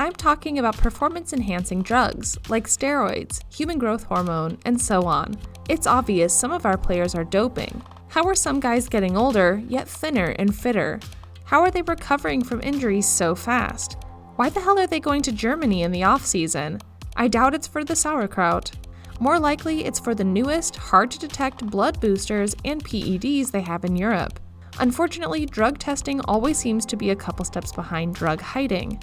I'm talking about performance-enhancing drugs like steroids, human growth hormone, and so on. It's obvious some of our players are doping. How are some guys getting older, yet thinner and fitter? How are they recovering from injuries so fast? Why the hell are they going to Germany in the off-season? I doubt it's for the sauerkraut. More likely, it's for the newest, hard-to-detect blood boosters and PEDs they have in Europe. Unfortunately, drug testing always seems to be a couple steps behind drug hiding.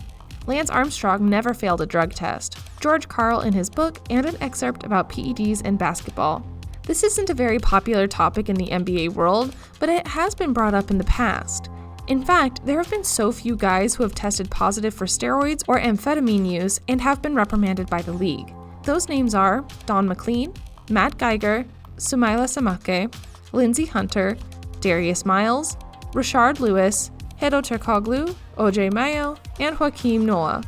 Lance Armstrong never failed a drug test. George Karl in his book, and an excerpt about PEDs in basketball. This isn't a very popular topic in the NBA world, but it has been brought up in the past. In fact, there have been so few guys who have tested positive for steroids or amphetamine use and have been reprimanded by the league. Those names are Don McLean, Matt Geiger, Sumaila Samake, Lindsey Hunter, Darius Miles, Rashard Lewis, Hedo Turkoglu, OJ Mayo, and Joakim Noah.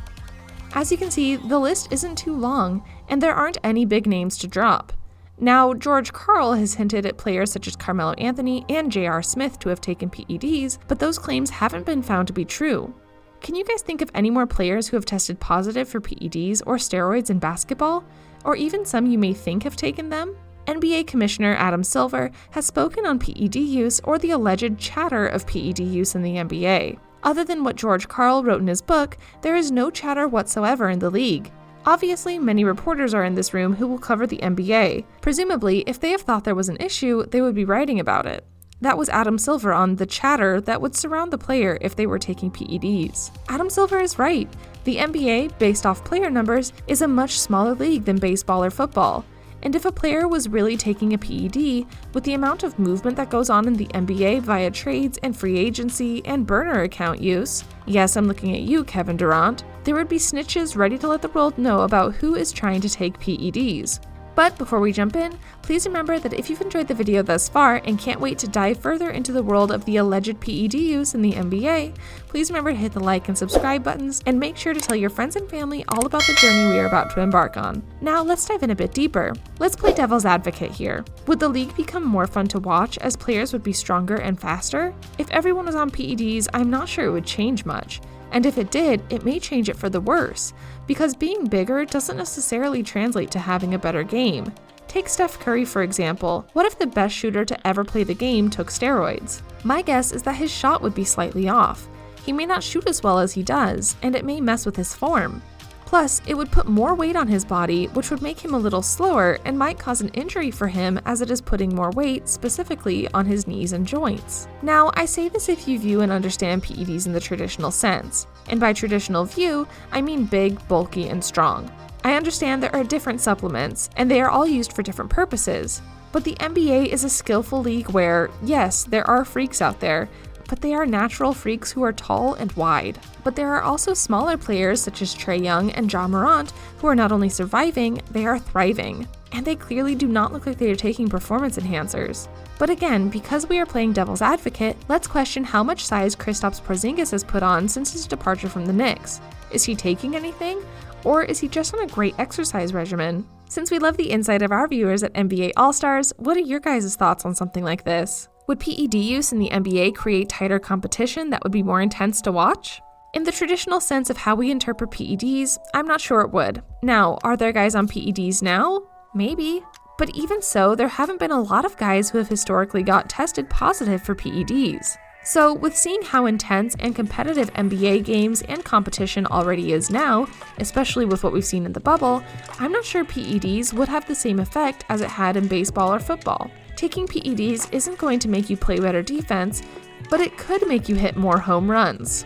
As you can see, the list isn't too long, and there aren't any big names to drop. Now, George Karl has hinted at players such as Carmelo Anthony and J.R. Smith to have taken PEDs, but those claims haven't been found to be true. Can you guys think of any more players who have tested positive for PEDs or steroids in basketball? Or even some you may think have taken them? NBA Commissioner Adam Silver has spoken on PED use or the alleged chatter of PED use in the NBA. Other than what George Karl wrote in his book, there is no chatter whatsoever in the league. Obviously, many reporters are in this room who will cover the NBA. Presumably, if they have thought there was an issue, they would be writing about it. That was Adam Silver on the chatter that would surround the player if they were taking PEDs. Adam Silver is right. The NBA, based off player numbers, is a much smaller league than baseball or football. And if a player was really taking a PED, with the amount of movement that goes on in the NBA via trades and free agency and burner account use, yes, I'm looking at you, Kevin Durant, there would be snitches ready to let the world know about who is trying to take PEDs. But before we jump in, please remember that if you've enjoyed the video thus far and can't wait to dive further into the world of the alleged PED use in the NBA, please remember to hit the like and subscribe buttons and make sure to tell your friends and family all about the journey we are about to embark on. Now let's dive in a bit deeper. Let's play devil's advocate here. Would the league become more fun to watch as players would be stronger and faster? If everyone was on PEDs, I'm not sure it would change much. And if it did, it may change it for the worse, because being bigger doesn't necessarily translate to having a better game. Take Steph Curry, for example. What if the best shooter to ever play the game took steroids? My guess is that his shot would be slightly off. He may not shoot as well as he does, and it may mess with his form. Plus, it would put more weight on his body, which would make him a little slower and might cause an injury for him as it is putting more weight, specifically on his knees and joints. Now, I say this if you view and understand PEDs in the traditional sense. And by traditional view, I mean big, bulky, and strong. I understand there are different supplements, and they are all used for different purposes. But the NBA is a skillful league where, yes, there are freaks out there, but they are natural freaks who are tall and wide. But there are also smaller players such as Trae Young and Ja Morant who are not only surviving, they are thriving. And they clearly do not look like they are taking performance enhancers. But again, because we are playing devil's advocate, let's question how much size Kristaps Porzingis has put on since his departure from the Knicks. Is he taking anything? Or is he just on a great exercise regimen? Since we love the insight of our viewers at NBA All-Stars, what are your guys' thoughts on something like this? Would PED use in the NBA create tighter competition that would be more intense to watch? In the traditional sense of how we interpret PEDs, I'm not sure it would. Now, are there guys on PEDs now? Maybe. But even so, there haven't been a lot of guys who have historically got tested positive for PEDs. So, with seeing how intense and competitive NBA games and competition already is now, especially with what we've seen in the bubble, I'm not sure PEDs would have the same effect as it had in baseball or football. Taking PEDs isn't going to make you play better defense, but it could make you hit more home runs.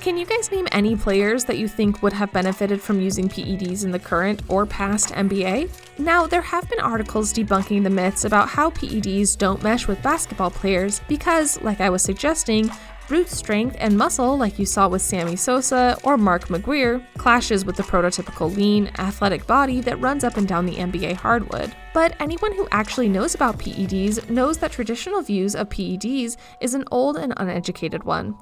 Can you guys name any players that you think would have benefited from using PEDs in the current or past NBA? Now, there have been articles debunking the myths about how PEDs don't mesh with basketball players because, like I was suggesting, brute strength and muscle, like you saw with Sammy Sosa or Mark McGuire, clashes with the prototypical lean, athletic body that runs up and down the NBA hardwood. But anyone who actually knows about PEDs knows that traditional views of PEDs is an old and uneducated one.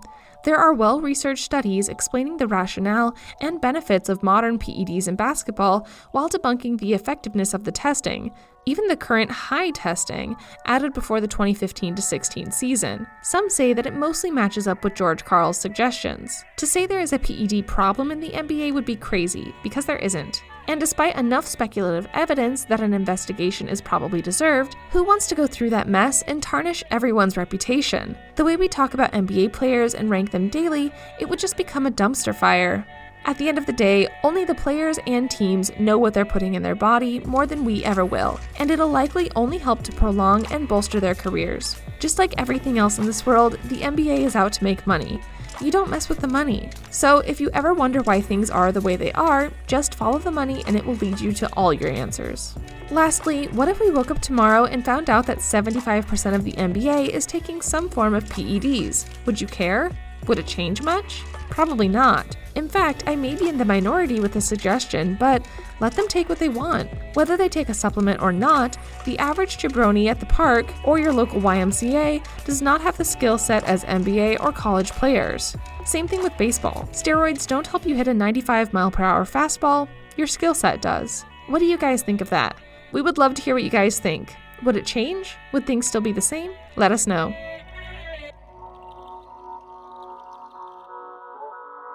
There are well-researched studies explaining the rationale and benefits of modern PEDs in basketball while debunking the effectiveness of the testing, even the current high testing added before the 2015-16 season. Some say that it mostly matches up with George Karl's suggestions. To say there is a PED problem in the NBA would be crazy, because there isn't. And despite enough speculative evidence that an investigation is probably deserved, who wants to go through that mess and tarnish everyone's reputation? The way we talk about NBA players and rank them daily, it would just become a dumpster fire. At the end of the day, only the players and teams know what they're putting in their body more than we ever will, and it'll likely only help to prolong and bolster their careers. Just like everything else in this world, the NBA is out to make money. You don't mess with the money. So if you ever wonder why things are the way they are, just follow the money and it will lead you to all your answers. Lastly, what if we woke up tomorrow and found out that 75% of the NBA is taking some form of PEDs? Would you care? Would it change much? Probably not. In fact, I may be in the minority with this suggestion, but let them take what they want. Whether they take a supplement or not, the average jabroni at the park or your local YMCA does not have the skill set as NBA or college players. Same thing with baseball. Steroids don't help you hit a 95-mile-per-hour fastball, your skill set does. What do you guys think of that? We would love to hear what you guys think. Would it change? Would things still be the same? Let us know.